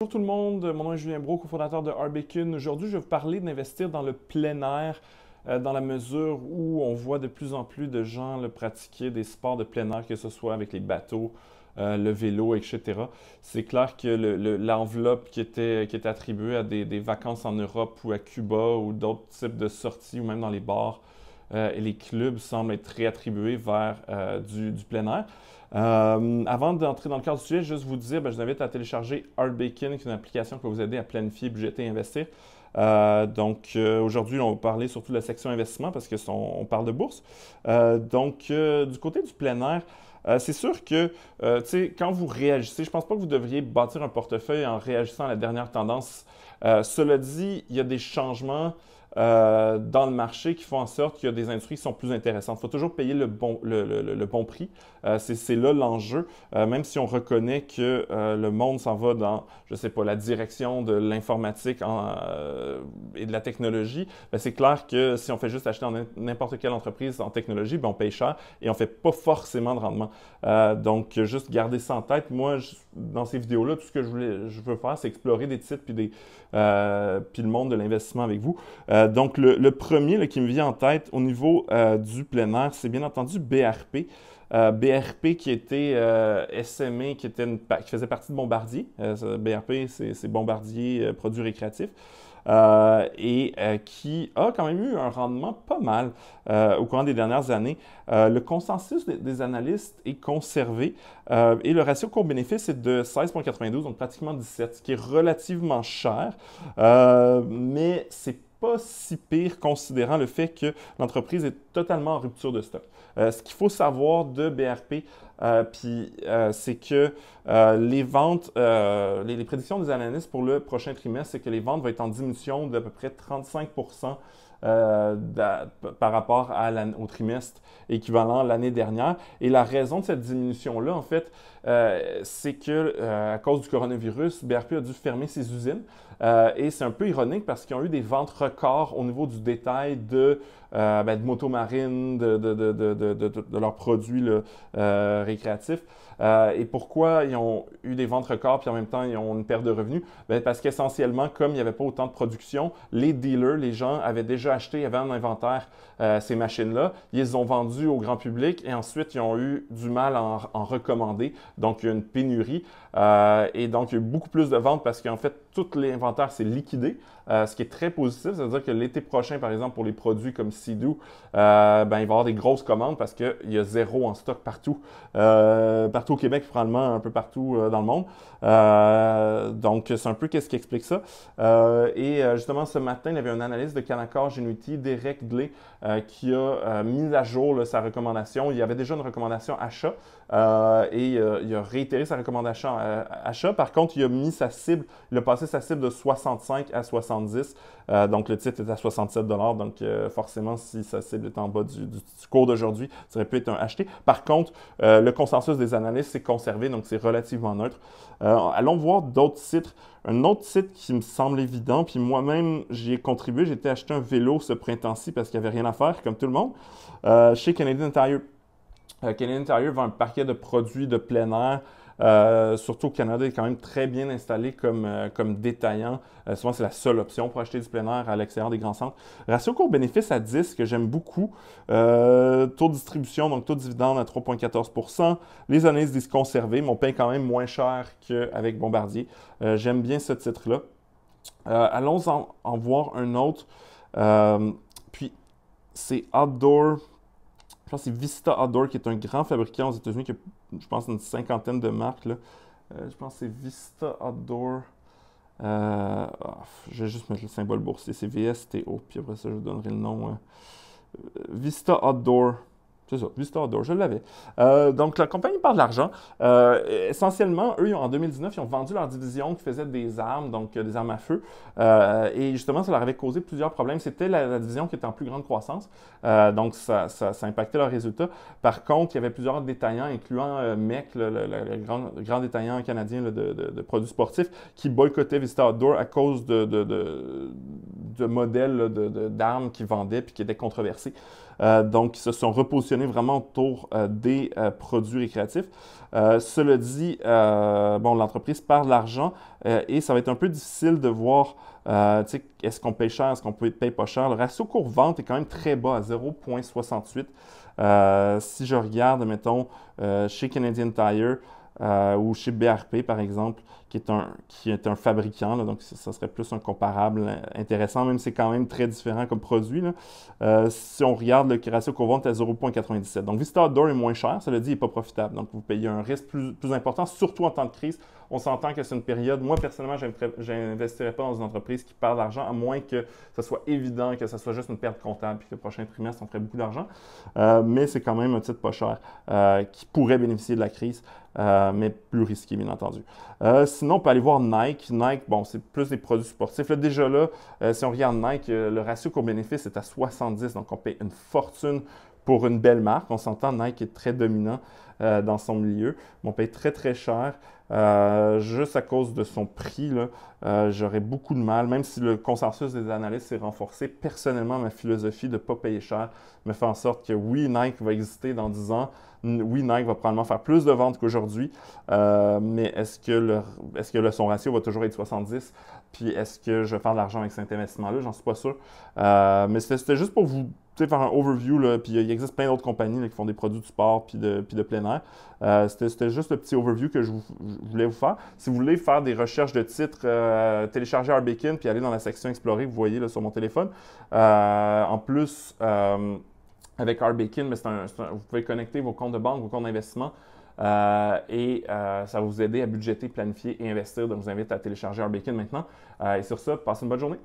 Bonjour tout le monde, mon nom est Julien Brault, cofondateur de Arbacon. Aujourd'hui, je vais vous parler d'investir dans le plein air dans la mesure où on voit de plus en plus de gens pratiquer des sports de plein air, que ce soit avec les bateaux, le vélo, etc. C'est clair que l'enveloppe qui était attribuée à des vacances en Europe ou à Cuba ou d'autres types de sorties ou même dans les bars et les clubs semble être réattribuée vers du plein air. Avant d'entrer dans le cœur du sujet, juste vous dire, je vous invite à télécharger Arbacon, qui est une application qui va vous aider à planifier, budgéter et investir. Aujourd'hui, on va parler surtout de la section investissement parce qu'on parle de bourse. Du côté du plein air, c'est sûr que, quand vous réagissez, je ne pense pas que vous devriez bâtir un portefeuille en réagissant à la dernière tendance. Cela dit, il y a des changements dans le marché qui font en sorte qu'il y a des industries qui sont plus intéressantes. Il faut toujours payer le bon prix. C'est là l'enjeu. Même si on reconnaît que le monde s'en va dans, je ne sais pas, la direction de l'informatique et de la technologie, c'est clair que si on fait juste acheter dans n'importe quelle entreprise en technologie, on paye cher et on ne fait pas forcément de rendement. Juste garder ça en tête. Moi, dans ces vidéos-là, tout ce que je veux faire, c'est explorer des titres puis le monde de l'investissement avec vous. Le premier là, qui me vient en tête au niveau du plein air, c'est bien entendu BRP. BRP qui était SMA, qui faisait partie de Bombardier. BRP, c'est Bombardier Produits récréatifs. Qui a quand même eu un rendement pas mal au courant des dernières années. Le consensus des analystes est conservé et le ratio court-bénéfice est de 16,92, donc pratiquement 17, ce qui est relativement cher, mais c'est pas si pire considérant le fait que l'entreprise est totalement en rupture de stock. Ce qu'il faut savoir de BRP, c'est que les ventes, les prédictions des analystes pour le prochain trimestre, c'est que les ventes vont être en diminution d'à peu près 35 par rapport au trimestre équivalent l'année dernière. Et la raison de cette diminution-là, en fait, c'est que à cause du coronavirus, BRP a dû fermer ses usines. Et c'est un peu ironique parce qu'ils ont eu des ventes records au niveau du détail de motos marines, de leurs produits récréatifs. Et pourquoi ils ont eu des ventes records puis en même temps ils ont une perte de revenus? Parce qu'essentiellement, comme il n'y avait pas autant de production, les dealers, les gens avaient déjà acheté, avaient en inventaire ces machines-là. Ils les ont vendues au grand public et ensuite ils ont eu du mal à en recommander. Donc il y a une pénurie et donc il y a eu beaucoup plus de ventes parce qu'en fait tout l'inventaire s'est liquidé. Ce qui est très positif, c'est-à-dire que l'été prochain, par exemple, pour les produits comme Sea-Doo, il va y avoir des grosses commandes parce qu'il y a zéro en stock partout. Partout au Québec, probablement un peu partout dans le monde. C'est un peu qu'est-ce qui explique ça. Justement, ce matin, il y avait un analyste de Canaccord Genuity, Derek Glay, qui a mis à jour sa recommandation. Il y avait déjà une recommandation achat il a réitéré sa recommandation achat. Par contre, il a passé sa cible de 65 à 70. Donc, le titre est à 67 $. Donc, forcément, si sa cible est en bas du cours d'aujourd'hui, ça aurait pu être un acheté. Par contre, le consensus des analystes s'est conservé, donc c'est relativement neutre. Allons voir d'autres titres. Un autre titre qui me semble évident, puis moi-même, j'y ai contribué. J'ai été acheter un vélo ce printemps-ci parce qu'il n'y avait rien à faire, comme tout le monde, chez Canadian Tire. Canadian Tire vend un paquet de produits de plein air. Surtout au Canada, il est quand même très bien installé comme détaillant. Souvent, c'est la seule option pour acheter du plein air à l'extérieur des grands centres. Ratio court-bénéfice à 10, que j'aime beaucoup. Taux de distribution, donc taux de dividende à 3,14 %. Les analyses disent conserver, mais on paye quand même moins cher qu'avec Bombardier. J'aime bien ce titre-là. Allons en voir un autre. Puis, c'est Outdoor. Je pense que c'est Vista Outdoor qui est un grand fabricant aux États-Unis qui a, je pense, une cinquantaine de marques. Là. Je pense que c'est Vista Outdoor. Je vais juste mettre le symbole boursier. C'est VSTO. Puis après ça, je vous donnerai le nom. Vista Outdoor. C'est ça, Vista Outdoor, je l'avais. Donc, la compagnie parle de l'argent. Essentiellement, eux, en 2019, ils ont vendu leur division qui faisait des armes, donc des armes à feu. Et justement, ça leur avait causé plusieurs problèmes. C'était la division qui était en plus grande croissance. Donc, ça impactait leurs résultats. Par contre, il y avait plusieurs détaillants, incluant MEC, le grand détaillant canadien de produits sportifs, qui boycottaient Vista Outdoor à cause de modèles là, d'armes qu'ils vendaient puis qui étaient controversés. Donc, ils se sont repositionnés vraiment autour des produits récréatifs. Cela dit, bon, l'entreprise perd de l'argent et ça va être un peu difficile de voir est-ce qu'on paye cher, est-ce qu'on paye pas cher. Le ratio cours-vente est quand même très bas, à 0,68. Si je regarde, mettons, chez Canadian Tire ou chez BRP, par exemple, qui est un fabricant, là, donc ça serait plus un comparable intéressant, même si c'est quand même très différent comme produit. Là. Si on regarde le ratio cours-vente à 0,97. Donc, Vista Outdoor est moins cher, cela dit, il n'est pas profitable. Donc, vous payez un risque plus important, surtout en temps de crise. On s'entend que c'est une période. Moi, personnellement, je n'investirais pas dans une entreprise qui perd de l'argent, à moins que ce soit évident que ce soit juste une perte comptable et que le prochain trimestre, on ferait beaucoup d'argent. Mais c'est quand même un titre pas cher qui pourrait bénéficier de la crise. Mais plus risqué, bien entendu. Sinon, on peut aller voir Nike. Nike, bon, c'est plus des produits sportifs. Là, déjà là, si on regarde Nike, le ratio cours-bénéfice est à 70, donc on paye une fortune pour une belle marque. On s'entend, Nike est très dominant dans son milieu, mais on paye très, très cher. Juste à cause de son prix, j'aurais beaucoup de mal, même si le consensus des analystes s'est renforcé. Personnellement, ma philosophie de ne pas payer cher me fait en sorte que oui, Nike va exister dans 10 ans. Oui, Nike va probablement faire plus de ventes qu'aujourd'hui, mais est-ce que son ratio va toujours être 70? Puis est-ce que je vais faire de l'argent avec cet investissement-là? J'en suis pas sûr. Mais c'était juste pour vous faire un overview, là, puis il existe plein d'autres compagnies là, qui font des produits de sport puis de plein air. C'était juste le petit overview que je voulais vous faire. Si vous voulez faire des recherches de titres, téléchargez Arbekin puis aller dans la section Explorer, vous voyez là, sur mon téléphone. En plus, avec Arbekin, mais vous pouvez connecter vos comptes de banque, vos comptes d'investissement et ça va vous aider à budgéter, planifier et investir. Donc, je vous invite à télécharger Arbekin maintenant. Et sur ça, passez une bonne journée.